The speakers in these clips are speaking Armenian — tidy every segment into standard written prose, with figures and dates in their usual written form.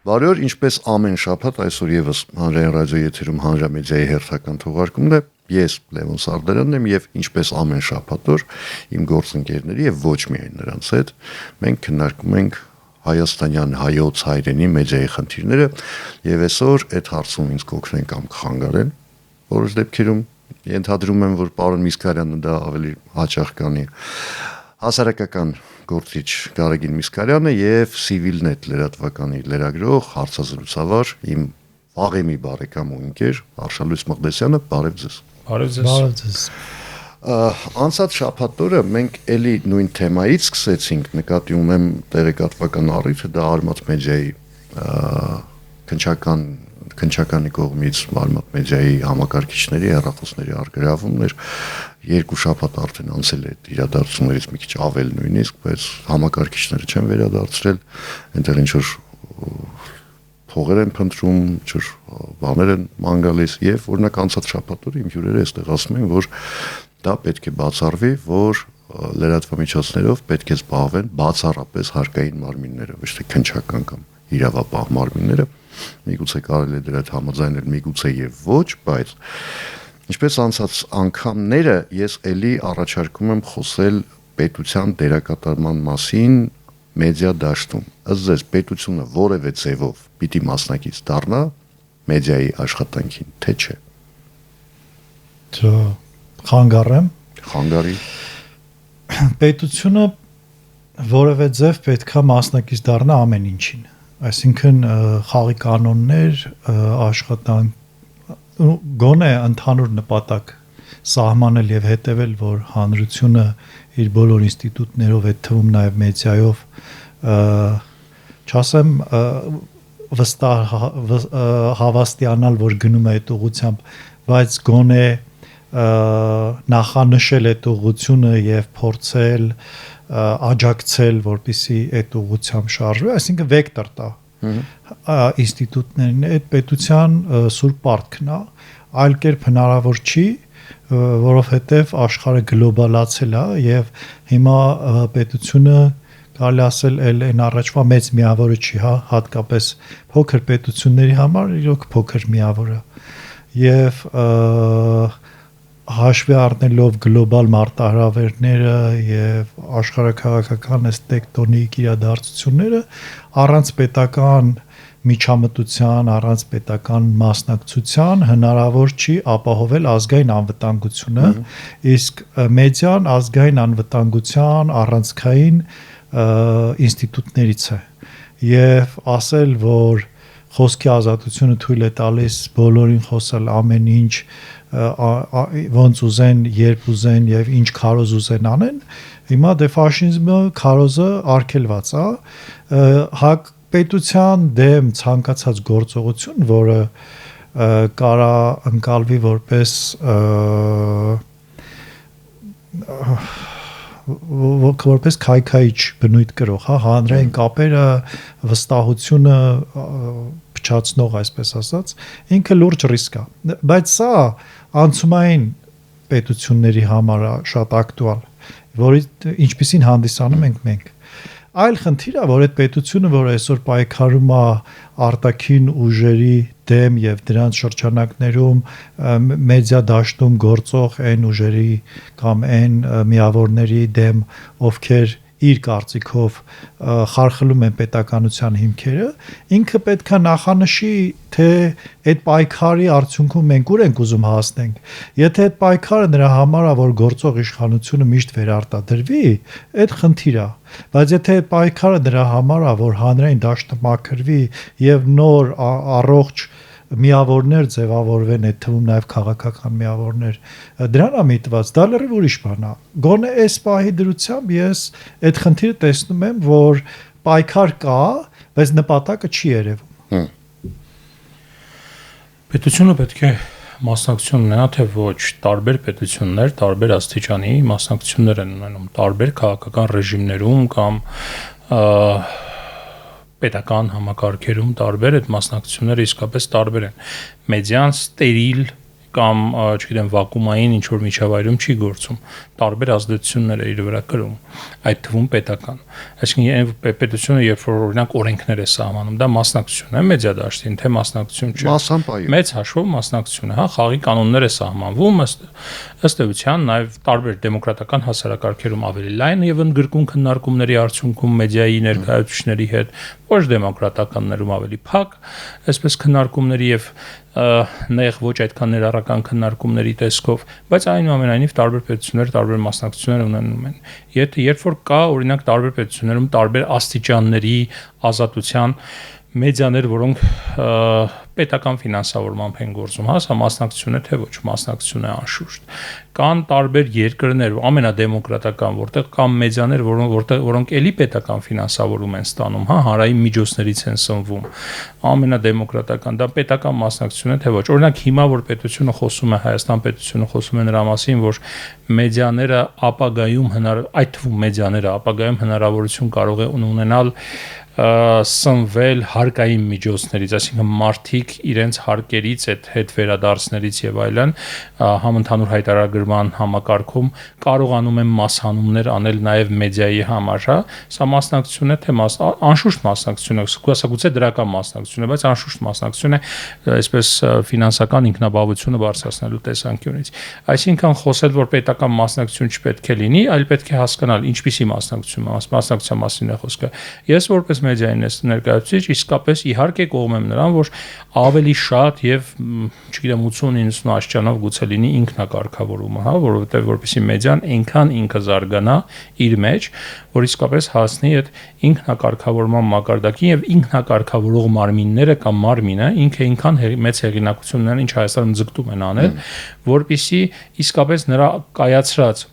Բարի օր, ինչպես ամեն շաբաթ այսօր եւս հանրային ռադիոյի եթերում հանրամեդիայի հերթական թողարկումն է։ Ես Լևոն Սարդարանն եմ եւ ինչպես ամեն շաբաթ օր իմ գործընկերների եւ ոչ միայն նրանց հետ մենք քննարկում ենք հայաստանյան հայոց հայրենի մեդիայի խնդիրները եւ այսօր այդ հարցում ինձ կօգնեն կամ կխանգարեն որոշ դեպքերում ենթադրում եմ որ պարոն Միսկարյանը դա ավելի հաճախ կանի հասարակական գործիչ Գարեգին Միսկարյանը եւ Civilnet լրատվականի լրագրող հարցազրույցավար իմ վաղեմի բարեկամ ու ընկեր Արշալույս Մղդեսյանը, բարև ձեզ։ Բարև ձեզ։ Անցած շաբաթ օրը մենք էլի նույն թեմայից սկսեցինք, նկատի ունեմ տեղեկատվական առիթը, դա Արմատ մեդիայի քննչականի կողմից Արմատ մեդիայի համակարգիչների հեռախոսների առգրավումն էր, 2 շաբաթ արդեն անցել է իրադարձություններից մի քիչ ավել նույնիսկ, բայց համակարգիչները չեն վերադարձրել, այնտեղ ինչ որ փողեր են փնտրում, ինչ բաներ են ման գալիս եւ օրինակ անցած շաբաթ օրը իմ հյուրերը այստեղ ասում են, որ դա պետք է բացառվի, որ լրատվամիջոցներով պետք է զբաղվեն բացառապես հարկային մարմինները, ոչ թե քննչական կամ իրավապահ մարմինները, միգուցե կարելի է դրա հետ համաձայնել, միգուցե եւ ոչ, բայց ինչպես անցած անգամները ես էլի առաջարկում եմ խոսել պետության դերակատարման մասին մեդիա դաշտում։ Ըստ ձեզ պետությունը որևէ ձևով պիտի մասնակից դառնա մեդիայի աշխատանքին, թե չէ։ Խանգարեմ։ Խանգարի։ Պետությունը որևէ ձև պետքա մասնակից դառնա ամեն ինչին։ Այսինքն խաղի կանոններ, աշխատանք գոնե ընդհանուր նպատակ սահմանել եւ հետեւել, որ հանրությունը իր բոլոր ինստիտուտներով, այդ թվում նաեւ մեդիայով, չասեմ վստահ հավաստիանալ, որ գնում է այդ ուղղությամբ, բայց գոնե նախանշել այդ ուղղությունը եւ փորձել աջակցել, որպեսզի այդ ուղղությամբ շարժվի, այսինքն վեկտոր տա ինստիտուտներին, այդ պետության սուրբ պարտքն է, այլ կերպ հնարավոր չի, որովհետև աշխարհը գլոբալացել է եւ հիմա պետությունը կարելի ասել այն առաջվա մեծ միավորը չի, հատկապես փոքր պետությունների համար իրոք փոքր միավորը եւ հաշվի առնելով գլոբալ մարտահրավերները եւ աշխարհաքաղաքական տեկտոնիկ իրադարձությունները առանց պետական միջամտության, առանց պետական մասնակցության հնարավոր չի ապահովել ազգային անվտանգությունը, իսկ մեդիան ազգային անվտանգության առանցքային ինստիտուտներից է եւ ասել, որ խոսքի ազատությունը թույլ է տալիս բոլորին խոսել ամեն ինչ ոնց ուզեն, երբ ուզեն եւ ինչ քարոզ ուզեն անեն, հիմա դե ֆաշիզմը քարոզը արգելված է, պետության դեմ ցանկացած գործողություն, որը կարա ընկալվի որպես քայքայիչ բնույթ կրող, հանրային կապերը, վստահությունը փչացնող, այսպես ասած, ինքը լուրջ ռիսկ է, բայց սա անցումային պետությունների համար շատ ակտուալ, որի ինչպիսին հանդիսանում ենք մենք։ Այլ խնդիր է, որ այդ պետությունը, որ այսօր պայքարում է արտաքին ուժերի դեմ եւ դրանց շրջանակներում մեդիա դաշտում գործող այն ուժերի կամ այն միավորների դեմ, ովքեր իր կարծիքով խարխլում են պետականության հիմքերը, ինքը պետքա նախանշի, թե այդ պայքարի արդյունքում մենք ուր ենք ուզում հասնենք։ Եթե այդ պայքարը նրա համար է, որ գործող իշխանությունը միշտ վերարտադրվի, այդ խնդիր է։ Բայց եթե այդ պայքարը նրա համար է, որ հանրային դաշտը մաքրվի եւ նոր առողջ միավորներ ձևավորվեն, այդ թվում նաև քաղաքական միավորներ, դրան է միտված, դա լրիվ ուրիշ բան է։ Գոնե այս պահի դրությամբ ես այդ խնդիրը տեսնում եմ, որ պայքար կա, բայց նպատակը չի երևում։ Պետությունը պետք է մասնակցություն ունենա, թե ոչ, տարբեր պետություններ, տարբեր աստիճանի մասնակցություններ են ունենում, տարբեր քաղաքական ռեժիմներում կամ պետական համակարգերում տարբեր այդ մասնակցությունները իսկապես տարբեր են։ Մեդիան ստերիլ կամ, չգիտեմ, վակուումային ինչ որ միջավայրում չի գործում, տարբեր ազդեցություններ է իր վրա կրում, այդ թվում պետական։ Այսինքն պետությունը երբ որ օրինակ օրենքներ է սահմանում, դա մասնակցություն է մեդիա դաշտին, թե մասնակցություն չէ։ Մասամբ այո։ Մեծ հաշվով մասնակցություն է, հա, խաղի կանոններ է սահմանվում, ըստ էության նաև տարբեր դեմոկրատական հասարակարգերում ավելի լայն եւ ընդգրկուն քննարկումների արդյունքում մեդիայի ներկայացուցիչների հետ, ոչ դեմոկրատականներում ավելի փակ, այսպես քննարկումների եւ նեղ ոչ այդքան ներառական քննարկումների տեսքով, բայց այնուամենայնիվ տարբեր պետություններ տարբեր մասնակցություններ ունենում են։ Երբ որ կա օրինակ տարբեր պետություններում տարբեր աստիճանների ազատության մեդիաներ, որոնք պետական ֆինանսավորմամբ են գործում, հա, սա մասնակցություն է թե ոչ, մասնակցություն է անշուշտ։ Կան տարբեր երկրներ, ամենադեմոկրատական, որտեղ կան մեդիաներ, որոնք էլի պետական ֆինանսավորում են ստանում, հա, հանրային միջոցներից են սնվում։ Ամենադեմոկրատական, դա պետական մասնակցություն է թե ոչ։ Օրինակ հիմա որ պետությունը խոսում է, Հայաստան պետությունը խոսում է նրա մասին, որ մեդիաները ապագայում այդ թվում մեդիաները ապագայում հնարավորություն կարող է ունենալ սնվել հարկային միջոցներից, այսինքն մարդիկ իրենց հարկերից հետ վերադարձներից եւ այլն համընդհանուր հայտարարագրման համակարգում կարողանում են մասհանումներ անել նաեւ մեդիայի համար, հա, սա մասնակցություն է թե անշուշտ մասնակցություն է, գուցե դրական մասնակցություն է, բայց անշուշտ մասնակցություն է, այսպես ֆինանսական ինքնաբավությունը բարձրացնելու տեսանկյունից։ Այսինքն խոսել, որ պետական մասնակցություն չպետք է լինի, այլ պետք է հասկանալ ինչպիսի մասնակցության մասին է խոսքը։ Ես որպես մեդիայի ներկայացուցիչ իսկապես իհարկե կողմ եմ նրան, որ ավելի շատ եւ չգիտեմ 80-90 աստիճանով գուցե լինի ինքնակարգավորումը, հա, որովհետեւ որպեսզի մեդիան այնքան ինքը զարգանա իր մեջ, որ իսկապես հասնի այդ ինքնակարգավորման մակարդակին եւ ինքնակարգավորող մարմինները կամ մարմինը ինքը այնքան մեծ հեղինակություն ունեն, ինչ Հայաստանում ձգտում են անել, որպեսզի իսկապես նրա կայացրած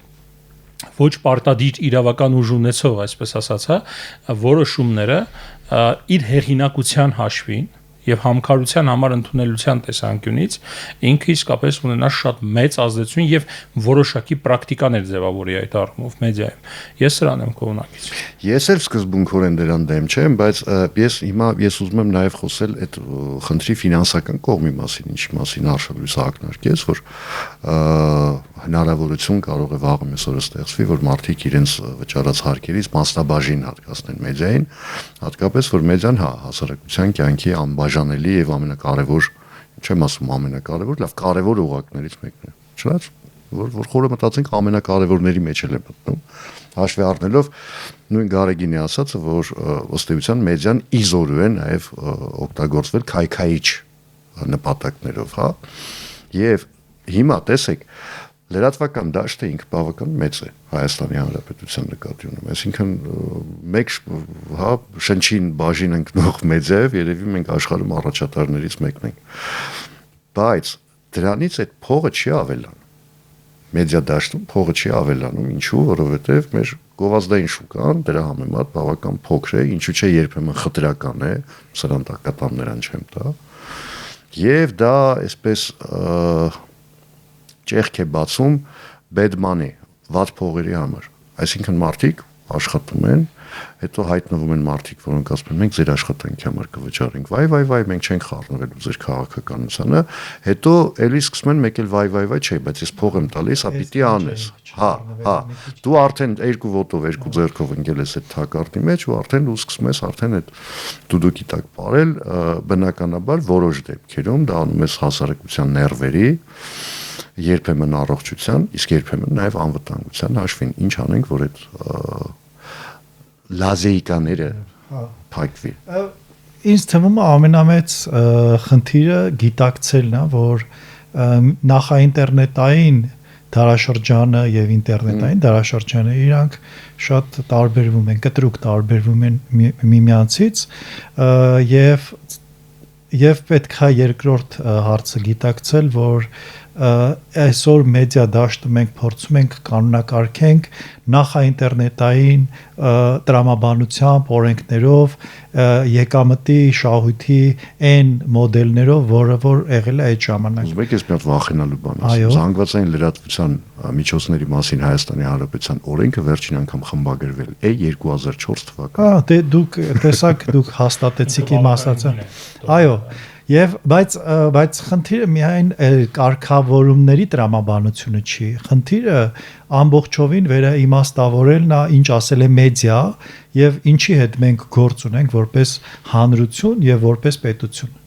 ոչ պարտադիր իրավական ուժ ունեցող, այսպես ասած, հա, որոշումները իր հեղինակության հաշվին եւ համքարության համար ընդունելության տեսանկյունից ինքը իսկապես ունենա շատ մեծ ազդեցություն եւ որոշակի պրակտիկաներ ձևավորի այդ առումով մեդիայում։ Ես սրան եմ կողմնակից։ Ես էլ սկզբունքորեն դրան դեմ չեմ, բայց ես ուզում եմ նաեւ խոսել այդ խնդրի ֆինանսական կողմի մասին, ինչի մասին արշալույս ակնարկեց, որ հնարավորություն կարող է վաղը այսօր ստեղծվի, որ մարդիկ իրենց վճարած հարկերից մասնաբաժին հատկացնեն մեդիային, հատկապես որ մեդիան հասարակության կյանքի անբաժանելի եւ ամենակարևոր, չեմ ասում ամենակարևոր, լավ կարևոր օղակներից մեկն է։ Չնայած որ խորը մտածենք ամենակարևորների մեջ էլ է մտնում, հաշվի առնելով նույն Գարեգինի ասածը, որ ըստ էության մեդիան իզորու է նաեւ օգտագործվել քայքայիչ նպատակներով, հա։ Եվ հիմա տեսեք լրատվական դաշտը ինքը բավական մեծ է Հայաստանի Հանրապետության նկատի ունեմ, այսինքն մեկ հա շնչին բաժին ընկնող մեդիայով երևի մենք աշխարհում առաջատարներից մեկն ենք, բայց դրանից այդ փողը չի ավելանում, մեդիա դաշտում փողը չի ավելանում, ինչու, որովհետև մեր գովազդային շուկան դրա համեմատ բավական փոքր է, ինչու՞ չէ երբեմն խտրական է, սրան տակատամներան չեմ տա, եւ դա այսպես ճեղք է բացում bad money, վատ փողերի համար։ Այսինքն մարդիկ աշխատում են, հետո հայտնվում են մարդիկ, որոնք ասում են մենք ձեր աշխատանքի համար կվճարենք, վայ, մենք չենք խառնվելու ձեր քաղաքականությանը, հետո էլի սկսում են մեկ էլ վայ, չէ, բայց ես փող եմ տալիս, հա պիտի անես։ Հա, դու արդեն երկու ոտով, երկու ձեռքով ընկել ես այդ թակարդի մեջ ու արդեն դու սկսում ես արդեն այդ դուդուկի տակ ապարել, բնականաբար որոշ դեպքերում դա անում ես հասարակության ներվերի երբեմն առողջության, իսկ երբեմն նաև անվտանգության հաշվին, ինչ անենք, որ այդ լազեիկաները փակվի։ Ինձ թվում է ամենամեծ խնդիրը գիտակցելն է, որ նախաինտերնետային դարաշրջանը եւ ինտերնետային դարաշրջանը իրանք շատ տարբերվում են, կտրուկ տարբերվում են միմյանցից եւ պետք է երկրորդ հարցը գիտակցել, որ այսօր մեդիա դաշտը մենք փորձում ենք կանոնակարգենք նախաինտերնետային տրամաբանությամբ, օրենքներով, եկամտի, շահույթի այն մոդելներով, որը որ եղել է այդ ժամանակ։ Ուզում եք ես մի հատ վախենալու բան ասեմ։ Զանգվածային լրատվության միջոցների մասին Հայաստանի Հանրապետության օրենքը վերջին անգամ խմբագրվել է 2004 թվականին։ Դե դուք տեսակ, դուք հաստատեցիք իմ ասածը։ Այո, Եվ բայց խնդիրը միայն կարգավորումների տրամաբանությունը չի։ Խնդիրը ամբողջովին վերաիմաստավորելն է, ինչ ասել է մեդիա եւ ինչի հետ մենք գործ ունենք որպես հանրություն եւ որպես պետություն։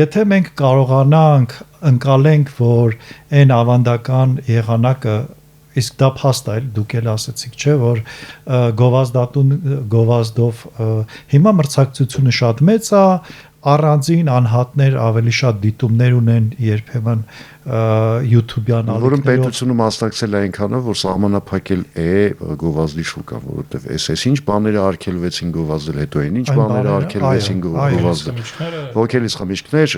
Եթե մենք կարողանանք ընկալենք, որ այն ավանդական եղանակը իսկ դա փաստ է, դուք էլ ասացիք, չէ, որ գովազդով հիմա մրցակցությունը շատ մեծ է, առանձին անհատներ ավելի շատ դիտումներ ունեն երբեմն YouTube-յան ալիքներով, որում պետությունը մասնակցել է այնքանով, որ սահմանափակել է գովազդի շուկան, որովհետև այս ինչ բաները արգելվեցին գովազդել, հետո այն ինչ բաները արգելվեցին գովազդել, ոգելից խմիչքներ,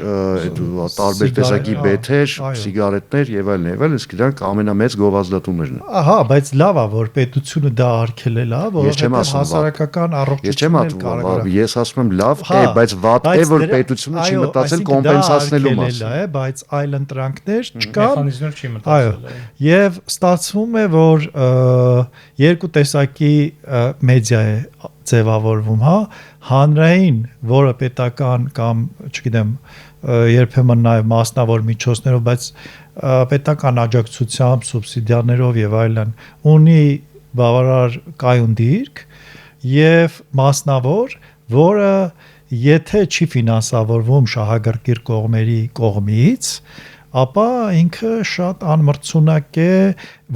տարբեր տեսակի բեթեր, սիգարետներ եւ այլն, իսկ դրանք ամենամեծ գովազդատուներն են։ Ահա, բայց լավ է, որ պետությունը դա արգելել է, որովհետև հասարակական առողջությունն կարող է։ Ես ասում եմ լավ է, բայց վատ է, որ պետությունը չի մտածել կոմպենսացնելու մասին, բայց այլ ընտրանքներ չկան, մեխանիզմներ չի մտածել։ Եվ ստացվում է, որ երկու տեսակի մեդիա է ձևավորվում, հա, հանրային, որը պետական կամ, չգիտեմ, երբեմն նաև մասնավոր միջոցներով, բայց պետական աջակցությամբ, սուբսիդիաներով եւ այլն, ունի բավարար կայուն դիրք եւ մասնավոր, որը եթե չի ֆինանսավորվում շահագրգիռ կողմերի կողմից, ապա ինքը շատ անմրցունակ է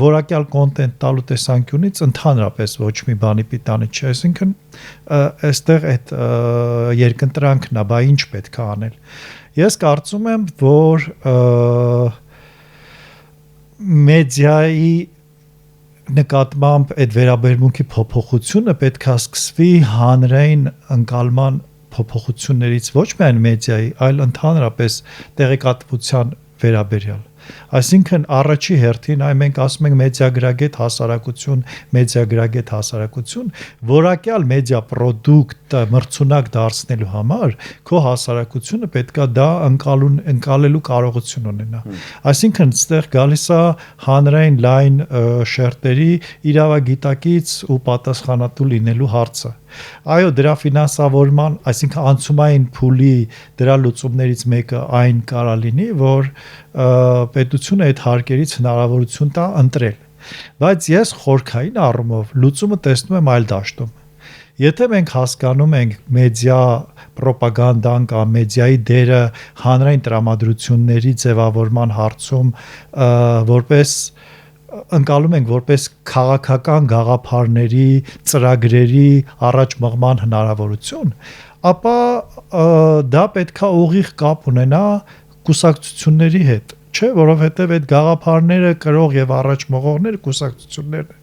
որակյալ կոնտենտ տալու տեսանկյունից ընդհանրապես ոչ մի բանի պիտանի չէ, այսինքն այստեղ այդ երկընտրանքն է, բա ինչ պետք է անել։ Ես կարծում եմ, որ մեդիայի նկատմամբ այդ վերաբերմունքի փոփոխությունը պետք է սկսվի հանրային ընկալման փոփոխություններից ոչ միայն մեդիայի, այլ ընդհանրապես տեղեկատվության վերաբերյալ։ Այսինքն առաջի հերթին այ մենք ասում ենք մեդիագրագետ հասարակություն, որակյալ մեդիա պրոդուկտ մրցունակ դարձնելու համար քո հասարակությունը պետքա դա ընկալելու կարողություն ունենա։ Այսինքն այստեղ գալիս է հանրային լայն շերտերի իրավագիտակից ու պատասխանատու լինելու հարցը։ Այո, դրա ֆինանսավորման, այսինքն անցումային փուլի դրա լուծումներից մեկը այն կարա լինի, որ պետությունը այդ հարկերից հնարավորություն տա ընտրել։ Բայց ես խորքային առումով լուծումը տեսնում եմ այլ դաշտում։ Եթե մենք հասկանում ենք մեդիա պրոպագանդան կամ մեդիայի դերը հանրային տրամադրությունների ձևավորման հարցում որպես ընկալում ենք որպես քաղաքական գաղափարների, ծրագրերի առաջ մղման հնարավորություն, ապա դա պետքա ուղիղ կապ ունենա կուսակցությունների հետ, չէ, որովհետև այդ գաղափարները կրող եւ առաջ մղողները կուսակցություններն են։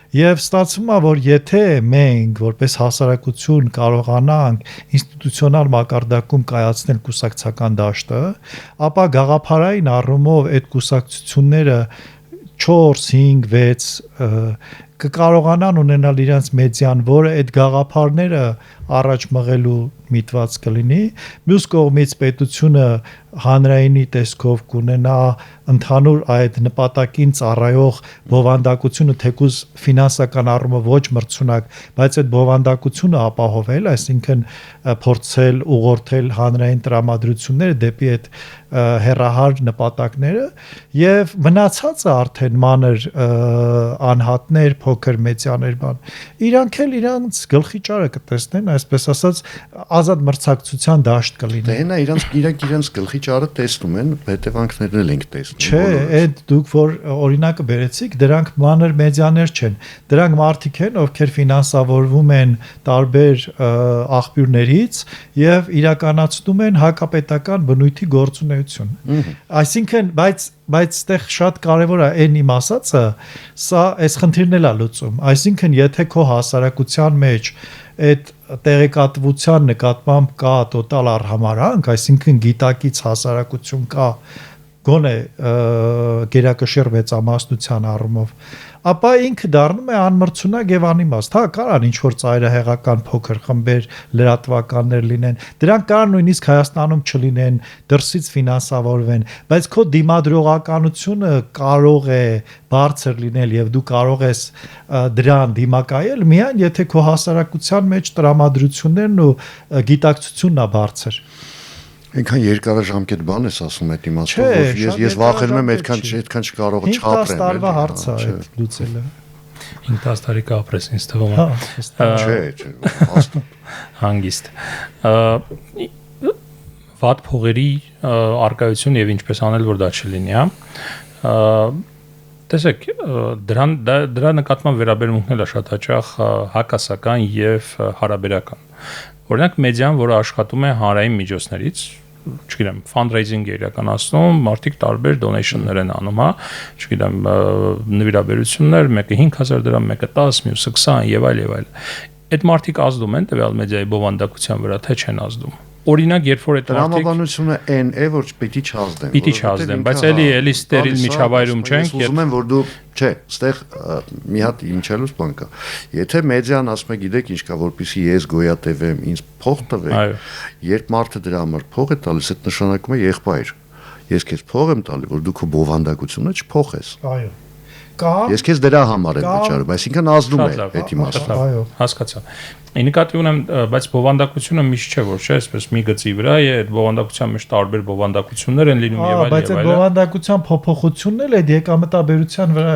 Եվ ստացվում է, որ եթե մենք որպես հասարակություն կարողանանք ինստիտուցիոնալ մակարդակում կայացնել կուսակցական դաշտը, ապա գաղափարային առումով այդ կուսակցությունները 4, 5, 6 կկարողանան ունենալ իրենց մեդիան, որը այդ գաղափարները առաջ մղելու միտված կլինի, մյուս կողմից պետությունը հանրայինի տեսքով կունենա ընդհանուր այդ նպատակին ծառայող բովանդակությունը թեկուզ ֆինանսական առումով ոչ մրցունակ, բայց այդ բովանդակությունը ապահովել, այսինքն փորձել ուղղորդել հանրային տրամադրությունները դեպի այդ հերահար նպատակները եւ մնացածը արդեն մանր անհատներ, փոքր մեդիաներ բան, իրանք էլ իրանց գլխի ճարը կտեսնեն, այսպես ասած ազատ մրցակցության դաշտ կլինի։ Դե հենա իրանք իրենց գլխի ճարը տեսնում են, հետևանքներն էլ ենք տեսնում։ Չէ, այդ դուք որ օրինակը բերեցիք, դրանք մանր մեդիաներ չեն։ Դրանք մարդիկ են, ովքեր ֆինանսավորվում են տարբեր աղբյուրներից եւ իրականացնում են հակապետական բնույթի գործունեություն։ Այսինքն, բայց այդտեղ շատ կարևոր է այն իմ ասածը, սա այս խնդիրն էլ է լուծում։ Այսինքն, եթե քո հասարակության մեջ այդ տեղեկատվության նկատմամբ կա տոտալ արհամարանք, այսինքն գիտակից հասարակություն կա գոնե գերակշիռ մեծամասնության առումով, ապա ինքը դառնում է անմրցունակ եւ անիմաստ։ Հա, կարան ինչ որ ծայրահեղական փոքր խմբեր, լրատվականներ լինեն, դրանք կարան նույնիսկ Հայաստանում չլինեն, դրսից ֆինանսավորվեն, բայց քո դիմադրողականությունը կարող է բարձր լինել եւ դու կարող ես դրան դիմակայել միայն եթե քո հասարակության մեջ տրամադրություններն ու գիտակցությունն է բարձր։ Այնքան երկարաժամկետ բան ես ասում այդ իմաստով, Չէ, որ շատ ես վախենում եմ երկարաժամկետ այդքան չկարողը 5-10 չափրեմ։ տարվա էլի, հարց է չէ, այդ լուծելը։ 5-10 տարի կապրես ինձ թվում Հա, է։ Չէ, հաստատ։ Հանգիստ։ Վատ փողերի արկայություն եւ ինչպես անել որ դա չլինի, հա։ Տեսեք, դրա նկատմամբ վերաբերմունքն էլ է շատ հաճախ հակասական եւ հարաբերական։ Օրինակ մեդիան, որը աշխատում է հանրային միջոցներից, չգիտեմ, fundraising է իրականացնում, մարդիկ տարբեր donation-ներ են անում, հա, չգիտեմ, նվիրաբերություններ, մեկը 5000 դրամ, մեկը 10, մյուսը 20 եւ այլ եւ այլ։ Այդ մարդիկ ազդում են տվյալ մեդիայի բովանդակության վրա, թե չեն ազդում։ Օրինակ, երբ որ այդ մարդիկ Տրամաբանությունը այն է, որ պիտի չազդեն։ Պիտի չազդեն, բայց էլի ստերիլ միջավայրում չենք։ Ուզում եմ, որ դու, չէ, ստեղ մի հատ իմչելուց բան կա։ Եթե մեդիան ասում է, գիտեք ինչ կա, որպեսզի ես գոյատևեմ, ինձ փող տվեք, երբ մարդը դրա համար փող է տալիս, այդ նշանակում է եղբայր։ Ես քեզ փող եմ տալի, որ դու քո բովանդակությունը չփոխես։ Այո։ Կամ Ես քեզ դրա համար եմ վճարում, այսինքն ազդում է այդ իմաստով։ Այո։ Հասկացա։ Նկատի ունեմ, բայց բովանդակությունը միշտ չէ, որ չէ, այսպես մի գծի վրա է, այդ բովանդակության մեջ տարբեր բովանդակություններ են լինում եւ այլ բայց եւ այդ այլ։ բովանդակության փոփոխությունն էլ այդ եկամտաբերության վրա,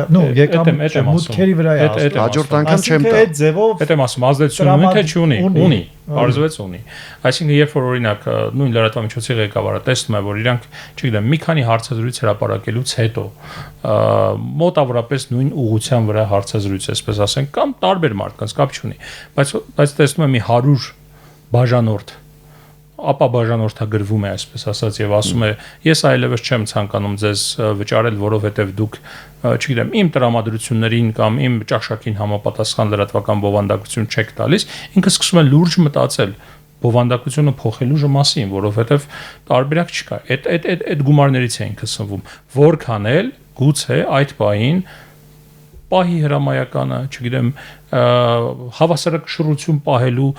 մուտքերի վրա է ազդում։ Հաջորդ անգամ չեմ տա։ Այդ ձևով Այդ եմ ասում, ազդեցություն ունի թե չունի։ Ունի, բարձրացած ունի։ Այսինքն երբ որ օրինակ նույն լրատվամիջոցի ղեկավարը տեսնում է, որ իրանք, չգիտեմ, մի քանի հարցազրույց հրապարակելուց հետո մոտավորապես նույն ուղղության վրա հարցազրույց, այսպես ասենք, կամ տարբեր մարդկանց կապ չունի, բայց տեսնում եմ մի 100 բաժանորդ ապա բաժանորդագրվում է, այսպես ասած, եւ ասում է, ես այլևս չեմ ցանկանում ձեզ վճարել, որովհետեւ դուք, չգիտեմ, իմ տրամադրություններին կամ իմ ճաշակին համապատասխան լրատվական բովանդակություն չեք տալիս, ինքը սկսում է լուրջ մտածել բովանդակությունը փոխելու մասին, որովհետեւ տարբերակ չկա։ Այդ գումարներից է ինքը սնվում։ Որքան էլ գուցե այդ պահին պահի հրամայականը, չգիտեմ, հավասարակշռություն պահելու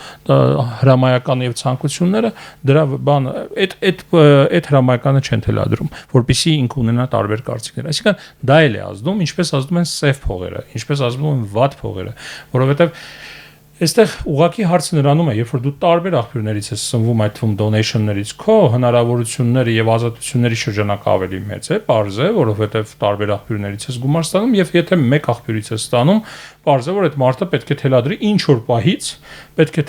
հրամայական եւ ցանկությունները դրա բան այդ հրամայականը չեն թելադրում, որpիսի ինքը ունենա տարբեր կարծիքներ։ Այսինքն դա էլ է ազդում, ինչպես ազդում են սև փողերը, ինչպես ազդում են վատ փողերը, որովհետեւ այստեղ ուղղակի հարցը նրանում է, երբ որ դու տարբեր աղբյուրներից ես սնվում, այդ թվում donation-ներից, քո հնարավորությունները եւ ազատությունների շրջանակը ավելի մեծ է, պարզ է, որովհետեւ տարբեր աղբյուրներից ես գումար ստանում եւ եթե մեկ աղբյուրից ես ստանում, պարզ է, որ այդ մարդը պետք է թելադրի ինչ որ պահից, պետք է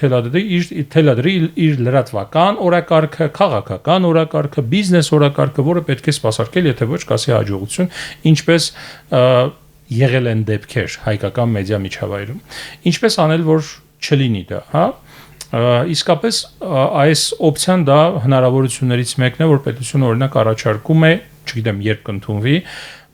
թելադրի իր լրատվական օրակարգը, քաղաքական օրակարգը, բիզնես օրակարգը, որը պետք է սպասարկել, եթե ոչ կասի հաջողություն, ինչպես եղել են դեպքեր հայկական մեդիա միջավայրում։ Ինչպես անել, որ չլինի դա, հա? Իսկապես այս օպցիան դա հնարավորություններից մեկն է, որ պետությունը օրինակ առաջարկում է, չգիտեմ, երբ կընդունվի,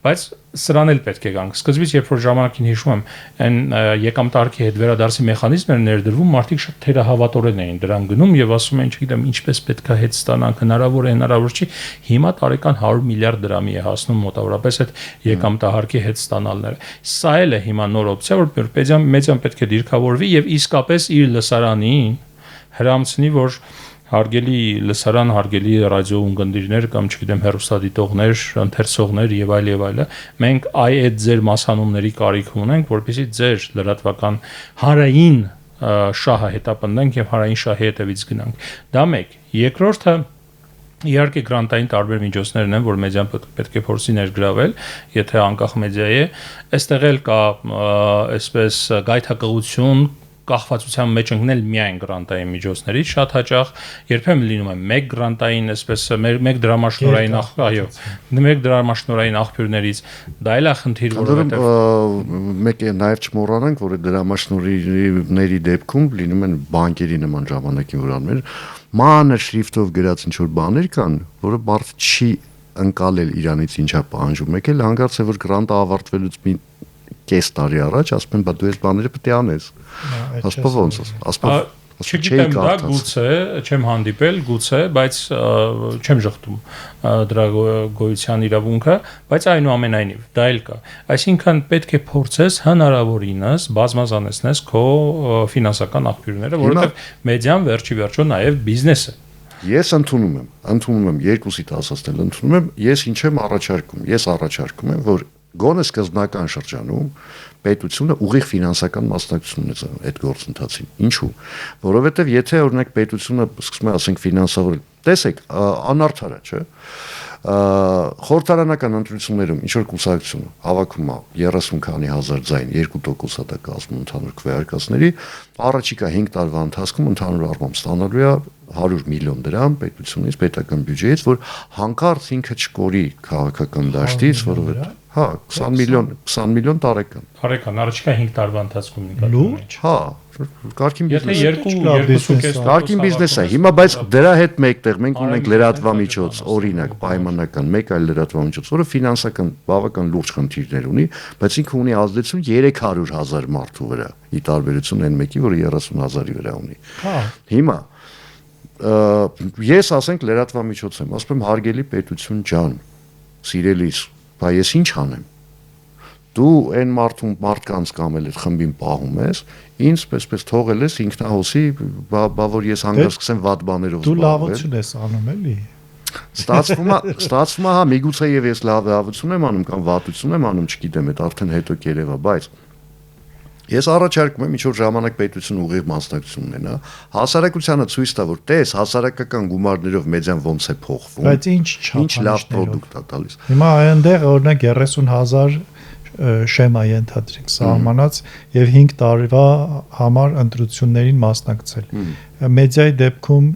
բայց սրան էլ պետք է գանք։ Սկզբից, երբ որ ժամանակին հիշում եմ, այն եկամտարկի հետ վերադարձի մեխանիզմներ ներդրվում, մարդիկ շատ թերահավատորեն էին դրան գնում եւ ասում են, չգիտեմ, ինչպես պետք է հետ ստանանք, հնարավոր է, հնարավոր չի։ Հիմա տարեկան 100 միլիարդ դրամի է հասնում մոտավորապես այդ եկամտահարկի հետ ստանալները։ Սա էլ է հիմա նոր օպցիա, որ մեդիան պետք է դիրքավորվի եւ իսկապես իր լսարանին հրամցնի, որ հարգելի լսարան, հարգելի ռադիո ունկնդիրներ կամ չգիտեմ հեռուստադիտողներ, ընթերցողներ եւ այլը, մենք այդ ձեր մասանումների կարիք ունենք, որպեսզի ձեր լրատվական հանրային շահը հետապնդենք եւ հանրային շահի հետևից գնանք։ Դա մեկ։ Երկրորդը իհարկե գրանտային տարբեր միջոցներն են, որ մեդիան պետք է փորձի ներգրավել, եթե անկախ մեդիա է, այստեղ էլ կա այսպես գայթակղություն կախվածության մեջ ընկնել միայն գրանտային միջոցներից շատ հաճախ երբեմն լինում է մեկ գրանտային այսպես մեկ դրամաշնորհային այո մեկ դրամաշնորհային աղբյուրներից դա էլ է խնդիր որովհետև մեկ է նաև չմոռանանք որ դրամաշնորհների դեպքում լինում են բանկերի նման ժամանակին որ անում են մանր շրիֆտով գրած ինչ որ բաներ կան որը բարդ չի ընկալել իրանից ինչա պահանջում եկել հանգարց է որ գրանտը ավարտվելուց մի կես տարի առաջ ասում են բա դու այս բաները պետք է անես ասպով ոնց ասպով չգիտեմ դա գուցե չեմ հանդիպել գուցե բայց չեմ շղթում դրա գոյության իրավունքը բայց այնուամենայնիվ դա էլ կա այսինքն պետք է փորձես հնարավորինս բազմազանեցնես քո ֆինանսական աղբյուրները որովհետև մեդիան վերջի վերջո նաև բիզնես է Ես ընդունում եմ երկուսիդ ասածնել ընդունում եմ ես ինչ եմ առաջարկում եմ որ Գոնե սկզբնական շրջանում պետությունը ուղիղ ֆինանսական մասնակցություն ունեցավ այդ գործընթացին։ Ինչու՞։ Որովհետև եթե օրինակ պետությունը սկսում է ասենք ֆինանսավորել տեսեք, անարդար է, չէ՞։ Խորհրդարանական ընտրություններում ինչ որ կուսակցությունը հավաքում է 30 քանի հազար ձայն 2% է կազմում ընդհանուր քվեարկածների, առաջիկա 5 տարվա ընթացքում ընդհանուր առմամբ ստանալու է 100 միլիոն դրամ պետությունից, պետական բյուջեից, որ հանկարծ ինքը չկորի քաղաքական դաշտից, որովհետեւ 20 միլիոն տարեկան։ Տարեկան, առաջիկա 5 տարվա ընթացքում նկատի։ Լուրջ։ Կարգին բիզնես։ Եթե Կարգին բիզնես է։ Հիմա բայց դրա հետ մեկտեղ մենք ունենք լրատվամիջոց, օրինակ, պայմանական, մեկ այլ լրատվամիջոց, որը ֆինանսական բավական լուրջ խնդիրներ ունի, բայց ինքը ունի ազդեցություն 300,000 մարդու վրա, ի տարբերություն այն մեկի, որը 30,000-ի վրա ունի։ Հիմա ես ասենք լրատվամիջոց եմ, ասում եմ հարգելի պետություն ջան, սիրելիս, բա ես ինչ անեմ։ Դու այն մարդկանց կամ էլ այդ խմբին պահում ես, ինձ պես թողել ես ինքնահոսի, բա որ ես հանգած սկսեմ վատ բաներով զբաղվել։ Դու լավություն ես անում էլի։ Ստացվում է, միգուցե եւ ես լավություն եմ անում կամ վատություն եմ անում, չգիտեմ, այդ արդեն հետո կերևա, բայց ես առաջարկում եմ ինչ-որ ժամանակ պետություն ուղիղ մասնակցություն ունենա, հասարակությանը ցույց տա, որ տես հասարակական գումարներով մեդիան ոնց է փոխվում։ Բայց ինչ լավ պրոդուկտ է տալիս։ Հիմա այնտեղ օրինակ 30,000 շեմա ենթադրենք սահմանած եւ 5 տարվա համար ընտրություններին մասնակցել։ Մեդիայի դեպքում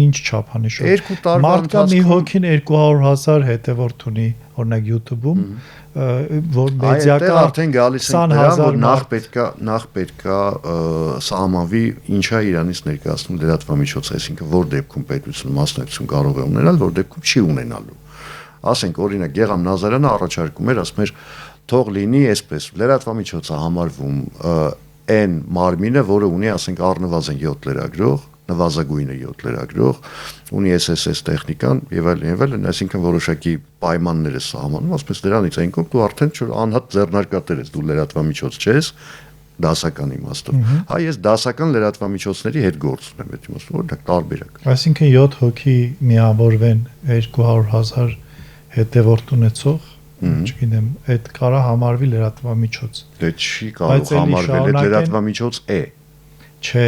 ինչ չափանիշ է։ 2 տարվա մարդկա մի հոգին 200,000 հետևորդ ունի, օրինակ YouTube-ում, որ մեդիական արդեն գալիս են դրան, որ նախ պետքա սահմանվի ինչա իրանից ներկայացնում լրատվամիջոց, այսինքն որ դեպքում պետությունը մասնակցություն կարող է ունենալ, որ դեպքում չի ունենալու։ Ասենք օրինակ Գեգամ Նազարյանը առաջարկում էր, ասում էր թող լինի այսպես, լրատվամիջոցը համարվում այն մարմինը, որը ունի, ասենք, առնվազն 7 լրագրող, նվազագույնը 7 լրագրող, ունի SSS տեխնիկան եւ այլն, այսինքն որոշակի պայմաններ է սահմանում, ասես դրանից այն կողմ դու արդեն անհատ ձեռնարկատեր ես, դու լրատվամիջոց չես, դասական իմաստով։ Հա ես դասական լրատվամիջոցների հետ գործ ունեմ, այդ իմաստով, որ դա տարբերակ։ Այսինքն 7 հոգի միավորվեն 200,000 հետևորդ ունեցող չգիտեմ, այդ կարա համարվի լրատվամիջոց։ Դե չի կարող համարվել, այդ լրատվամիջոց է։ Չէ,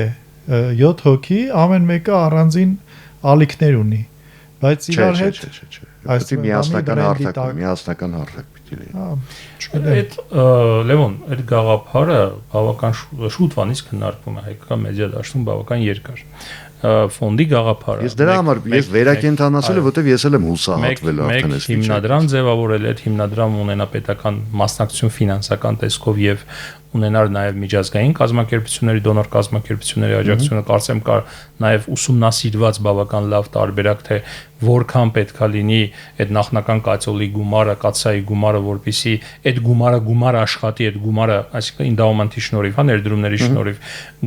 7 հոգի, ամեն մեկը առանձին ալիքներ ունի, բայց իրար հետ այսինքն միասնական հարթակ պիտի լինի։ Այդ Լևոն, այդ գաղափարը բավական շուտվանից քննարկվում է հայկական մեդիա դաշտում բավական երկար։ Ֆոնդի գաղափարը։ Ես դրա համար ես վերակենդանացել եմ, որովհետև ես էլ եմ հուսահատվել արդեն այս հիմնադրամ ձևավորել այդ հիմնադրամը ունենա պետական մասնակցություն ֆինանսական տեսքով եւ ունենար նաեւ միջազգային կազմակերպությունների, դոնոր կազմակերպությունների աջակցությունը, կարծեմ կար նաեւ ուսումնասիրված բավական լավ տարբերակ թե որքան պետքա լինի այդ նախնական կացոլի գումարը, կացայի գումարը, որպեսի այդ գումարը աշխատի, այդ գումարը, այսինքն ինդաումենտի շնորհիվ, հա, ներդրումների շնորհիվ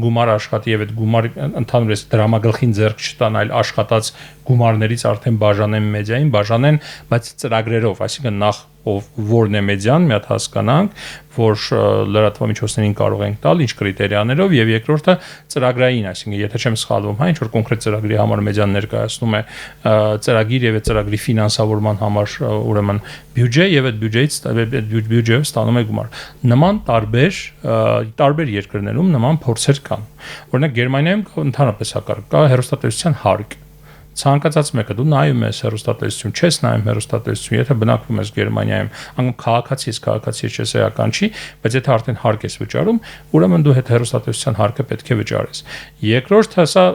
գումարը աշխատի եւ այդ գումարը ընդհանրապես դրամագլխին ձեռք չտան, այլ աշխատած գումարներից արդեն բաժանեն մեդիային, բայց ծրագրերով, այսինքն նախ որն է մեդիան, մի հատ հասկանանք, որ լրատվամիջոցներին կարող ենք տալ, ինչ կրիտերիաներով, եւ երկրորդը ծրագրային, այսինքն եթե չեմ սխալվում, հա, ինչ որ կոնկրետ ծրագրի համար մեդիան ներկայացնում է ծրագիր եւ այդ ծրագրի ֆինանսավորման համար ուրեմն բյուջե եւ այդ բյուջեով ստանում է գումար։ Նման տարբեր երկրներում նման փորձեր կան։ Օրինակ Գերմանիայում ընդհանրապես հակառակ կա հեռուստատեսության հարկ։ Ցանկացած մեկը դու նայում ես հեռուստատեսություն, չես նայում հեռուստատեսություն, եթե բնակվում ես Գերմանիայում, անգամ քաղաքացի չես էական չի, բայց եթե արդեն հարկ ես վճարում, ուրեմն դու հետ հեռուստատեսության հարկը պետք է վճարես։ Երկրորդը սա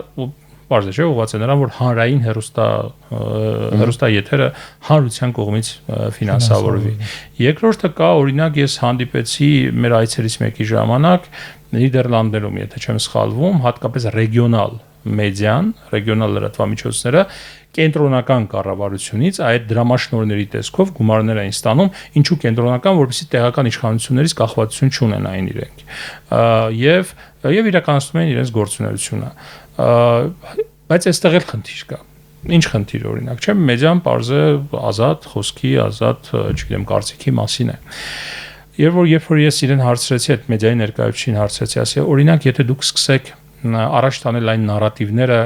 բարձր չէ, ուղղված է նրան, որ հանրային հեռուստա եթերը հանրության կողմից ֆինանսավորվի։ Երկրորդը կա, օրինակ ես հանդիպեցի մեր այցերից մեկի ժամանակ Նիդերլանդներում, եթե չեմ սխալվում, հատկապես ռեգիոնալ մեդիան, ռեգիոնալ լրատվամիջոցները կենտրոնական կառավարությունից այդ դրամաշնորհների տեսքով գումարներ էին ստանում, ինչու կենտրոնական, որովհետեւ տեղական իշխանություններից կախվածություն չունենային իրենք։ Եվ իրականացնում են իրենց գործունեությունը։ Բայց այստեղ էլ խնդիր կա։ Ինչ խնդիր օրինակ, չէ՞, մեդիան պարզը ազատ խոսքի, ազատ, չգիտեմ, կարծիքի մասին է։ Երբ որ ես իրեն հարցրեցի այդ մեդիայի ներկայացուցիչին հարցրեցի, ասի, օրինակ, եթե դուք սկսեք առաջ տանել այն նարատիվները,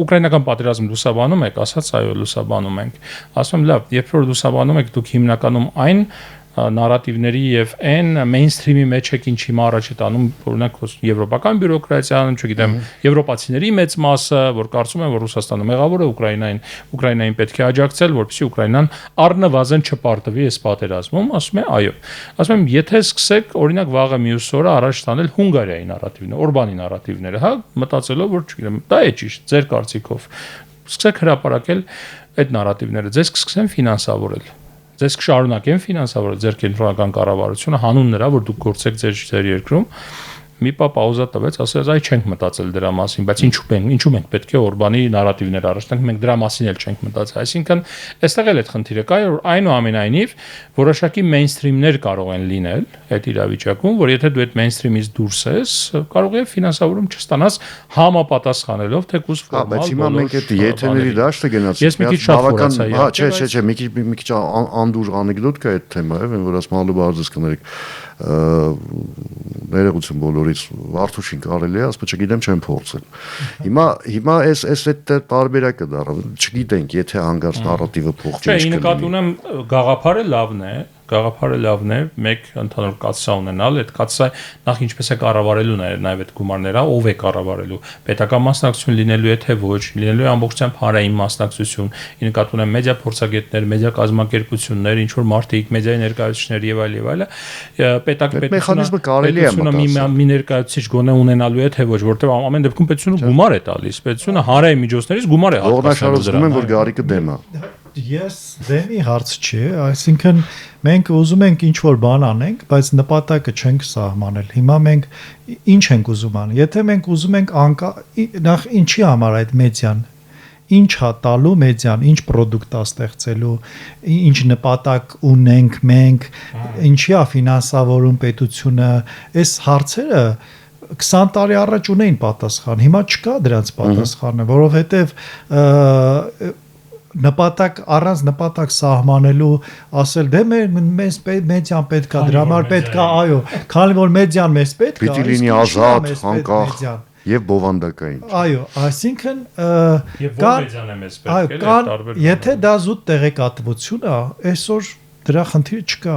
ուկրաինական պատերազմ լուսաբանում եք, ասաց այո լուսաբանում ենք, ասում եմ լավ, երբ որ լուսաբանում եք դուք հիմնականում այն նարատիվների եւ այն մեյնսթրիմի մեջ եք ինչ հիմա առաջ է տանում օրինակ եվրոպական բյուրոկրատիան, չգիտեմ, եվրոպացիների մեծ մասը, որ կարծում են, որ Ռուսաստանը մեղավոր է Ուկրաինային պետք է աջակցել, որպեսզի Ուկրաինան առնվազն չպարտվի այս պատերազմում, ասում է, այո։ Ասում եմ, եթե սկսեք օրինակ վաղը մյուս օրը առաջ տանել Հունգարիայի նարատիվները, Օրբանի նարատիվները, հա, մտածելով, որ չգիտեմ, դա է ճիշտ, ձեր կարծիքով։ Սկսեք հրապարակել այդ նարատիվները, ձեզ կսկսեն ֆինանսավորել։ Ձեզ կշարունակեն ֆինանսավորել ձեր կենտրոնական կառավարությունը հանուն նրա, որ դուք գործեք ձեր երկրում։ Մի պա պաուզա տվեց, ասեց, այ չենք մտածել դրա մասին, բայց ինչու մենք պետք է Օրբանի նարատիվներ առաջ տանք, մենք դրա մասին էլ չենք մտածել։ Այսինքն, այստեղ էլ այդ խնդիրը կա, որ այնուամենայնիվ որոշակի մեյնսթրիմներ կարող են լինել այդ իրավիճակում, որ եթե դու այդ մեյնսթրիմից դուրս ես, կարող է ֆինանսավորում չստանաս համապատասխանելով թեկուզ ֆորմալ։ Բայց հիմա մենք այդ եթերների դաշտը գնացինք։ Ես մի քիչ շատ խորացա։ Հա, չէ, մի քիչ անդուր անեկդոտ կա այդ թեմայով, որ ասում ալու բարձր կներեք ներողություն բոլորից Վարդուշին կարելի է, ասում չգիտեմ, չեմ փորձել։ Հիմա այս այդ տարբերակը դառա, չգիտենք, եթե հանգարց նարատիվը փոխվի։ Չէ, նկատի ունեմ գաղափարը լավն է, մեկ ընդհանուր կացա ունենալ, այդ կացա նախ ինչպես է կառավարելու նաև այդ գումարները, ով է կառավարելու, պետական մասնակցություն լինելու է թե ոչ, լինելու է ամբողջությամբ հանրային մասնակցություն, նկատի ունեմ մեդիա փորձագետներ, մեդիա կազմակերպություններ, ինչ որ մարդիկ, մեդիայի ներկայացուցիչներ եւ այլ, մեխանիզմը կարելի է մտածել։ Մի ներկայացուցիչ գոնե ունենալու է թե ոչ, որտեղ ամեն դեպքում պետությունը գումար է տալիս, պետությունը հանրային միջոցներից գումար է հատկացնում դրան։ Որ գարիկը դեմ է։ Ես դեմի հարց չի, այսինքն մենք ուզում ենք ինչ-որ բան անենք, բայց նպատակը չենք սահմանել։ Հիմա մենք ինչ ենք ուզում անել։ Եթե մենք ուզում ենք նախ ինչի համար այդ մեդիան, ինչ է տալու մեդիան, ինչ պրոդուկտ է ստեղծելու, ինչ նպատակ ունենք մենք, ինչի է ֆինանսավորում պետությունը, այս հարցերը 20 տարի առաջ ունեին պատասխան, հիմա չկա դրանց պատասխանը, որովհետև առանց նպատակ սահմանելու ասել դե մեզ մեդիան պետքա դրա համար պետքա այո քանի որ մեդիան մեզ պետքա պիտի լինի ազատ անկախ եւ բովանդակային այո այսինքն եւ որ մեդիան է մեզ պետք է եթե դա զուտ տեղեկատվություն է այսօր դրա խնդիրը չկա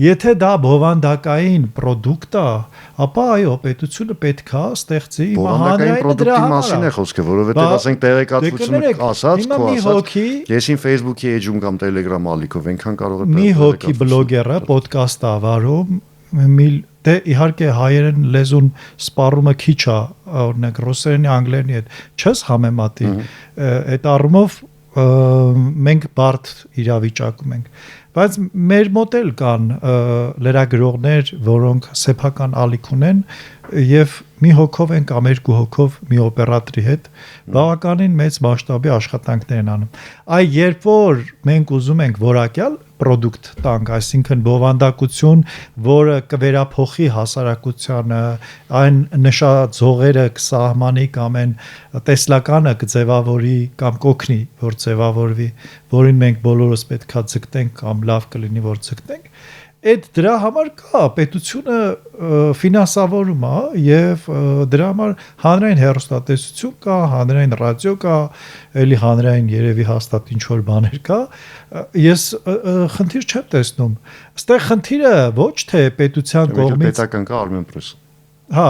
եթե դա բովանդակային պրոդուկտ է ապա այո պետությունը պետքա ստեղծի հանրային դրա մասին է խոսքը որովհետեւ ասենք տեղեկատվությունը ասած քո ասած եսին Facebook-ի էջում կամ Telegram ալիքով այնքան կարող է մի հոգի բլոգերը ոդկաստ ավարում դե իհարկե հայերեն լեզուն սպառումը քիչ է օրինակ ռուսերենի անգլերենի հետ չես համեմատի այդ առումով մենք բարդ իրավիճակում ենք բայց մեր մոտ էլ կան լրագրողներ, որոնք սեփական ալիք ունեն եւ մի հոգով են կամ երկու հոգով մի օպերատորի հետ բավականին մեծ մասշտաբի աշխատանքներ են անում։ Այ երբ որ մենք ուզում ենք որակյալ պրոդուկտ տանք, այսինքն բովանդակություն, որը կվերափոխի հասարակությանը, այն նշաձողերը կսահմանի կամ այն տեսլականը կձևավորի կամ կօգնի, որ ձևավորվի, որին մենք բոլորս պետքա ձգտենք կամ լավ կլինի որ ձգտենք, այդ դրա համար կա պետությունը ֆինանսավորում է եւ դրա համար հանրային հեռուստատեսություն կա, հանրային ռադիո կա, էլի հանրային երևի հաստատ ինչ որ բաներ կա։ Ես խնդիր չեմ տեսնում։ Այստեղ խնդիրը ոչ թե պետության կողմից պետական կա Armenpress։ Հա,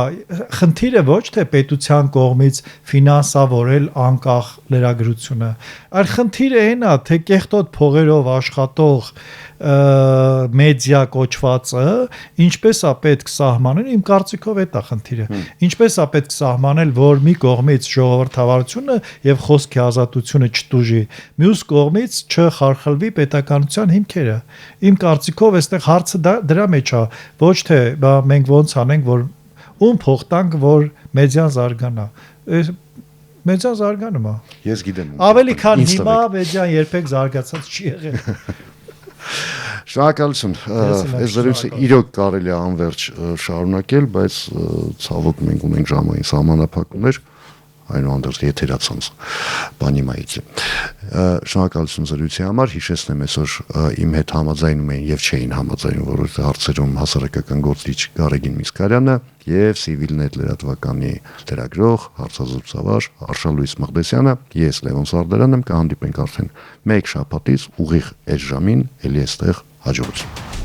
խնդիրը ոչ թե պետության կողմից ֆինանսավորել անկախ լրագրությունը, այլ խնդիրը այն է, թե կեղտոտ փողերով աշխատող մեդիա կոչվածը ինչպես է պետք սահմանել, իմ կարծիքով այդ է խնդիրը։ Ինչպես է պետք սահմանել, որ մի կողմից ժողովրդավարությունը եւ խոսքի ազատությունը չտուժի, մյուս կողմից չխարխլվի պետականության հիմքերը։ Իմ կարծիքով այստեղ հարցը դրա մեջ է, ոչ թե մենք ոնց անենք, որ ում փող տանք, որ մեդիան զարգանա։ Մեդիան զարգանում է։ Ես գիտեմ։ Ավելի քան հիմա մեդիան երբեք զարգացած չի եղել։ Շնորհակալություն։ Այս զրույցը իրոք կարելի է անverջ շարունակել, բայց ցավոք մենք ունենք ժամային սահմանափակումներ, այնուհանդերձ եթերացանց բանի մայիցը։ Շնորհակալություն զրույցի համար, հիշեցնեմ այսօր իմ հետ համաձայնում էին եւ չէին համաձայնում որոշ հարցերում հասարակական գործիչ Գարեգին Միսկարյանը եւ Civilnet լրատվականի լրագրող, հարցազրույցավար Արշալույս Մղդեսյանը, ես Լևոն Սարդարյանն եմ, կհանդիպենք արդեն մեկ շաբաթից ուղիղ այս ժամին, ելի այստեղ հաջողություն։